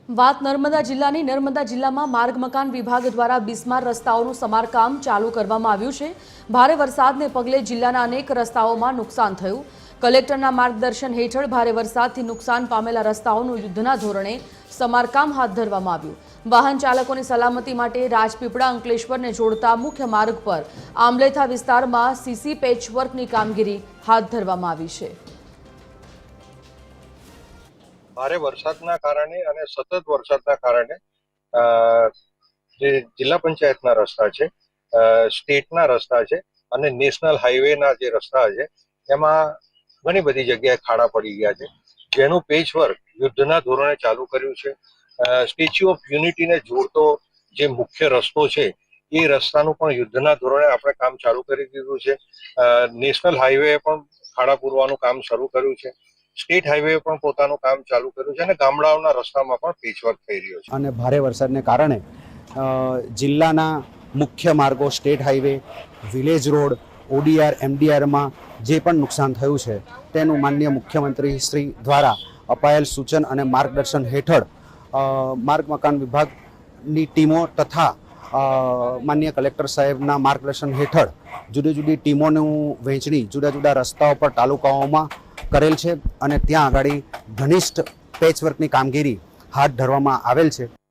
વાત નર્મદા જિલ્લાની નર્મદા જિલ્લામાં માર્ગ મકાન વિભાગ દ્વારા બિસ્માર રસ્તાઓનું સમારકામ ચાલુ કરવામાં આવ્યું છે। ભારે વરસાદને પગલે જિલ્લાના અનેક રસ્તાઓમાં નુકસાન થયું। કલેક્ટરના માર્ગદર્શન હેઠળ ભારે વરસાદથી નુકસાન પામેલા રસ્તાઓનું યુદ્ધના ધોરણે સમારકામ હાથ ધરવામાં આવ્યું। વાહન ચાલકોની સલામતી માટે રાજપીપળા અંકલેશ્વરને જોડતા મુખ્ય માર્ગ પર આંબલેથા વિસ્તારમાં સીસી પેચવર્કની કામગીરી હાથ ધરવામાં આવી છે। ભારે વરસાદના કારણે અને સતત વરસાદના કારણે જે જિલ્લા પંચાયતના રસ્તા છે, સ્ટેટના રસ્તા છે અને નેશનલ હાઈવેના જે રસ્તા છે એમાં ઘણી બધી જગ્યાએ ખાડા પડી ગયા છે, જેનું પેચવર્ક યુદ્ધના ધોરણે ચાલુ કર્યું છે। સ્ટેચ્યુ ઓફ યુનિટીને જોડતો જે મુખ્ય રસ્તો છે એ રસ્તાનું પણ યુદ્ધના ધોરણે આપણે કામ ચાલુ કરી દીધું છે। નેશનલ હાઈવે પણ ખાડા પૂરવાનું કામ શરૂ કર્યું છે। સ્ટેટ હાઈવે પણ પોતાનું કામ ચાલુ કર્યું છે અને ગામડાઓના રસ્તામાં પણ પેચવર્ક થઈ રહ્યો છે। અને ભારે વરસાદને કારણે જિલ્લાના મુખ્ય માર્ગો, સ્ટેટ હાઈવે, વિલેજ રોડ, ઓડીઆર, એમડીઆરમાં જે પણ નુકસાન થયું છે તેનું માનનીય મુખ્યમંત્રી શ્રી દ્વારા અપાયેલ સૂચન અને માર્ગદર્શન હેઠળ માર્ગ મકાન વિભાગની ટીમો તથા માનનીય કલેક્ટર સાહેબના માર્ગદર્શન હેઠળ જુદી જુદી ટીમોનું વહેંચણી જુદા જુદા રસ્તાઓ પર તાલુકાઓમાં કરેલ છે અને ત્યાં આગળ ઘનિષ્ઠ પેચવર્કની કામગીરી હાથ ધરવામાં આવેલ છે।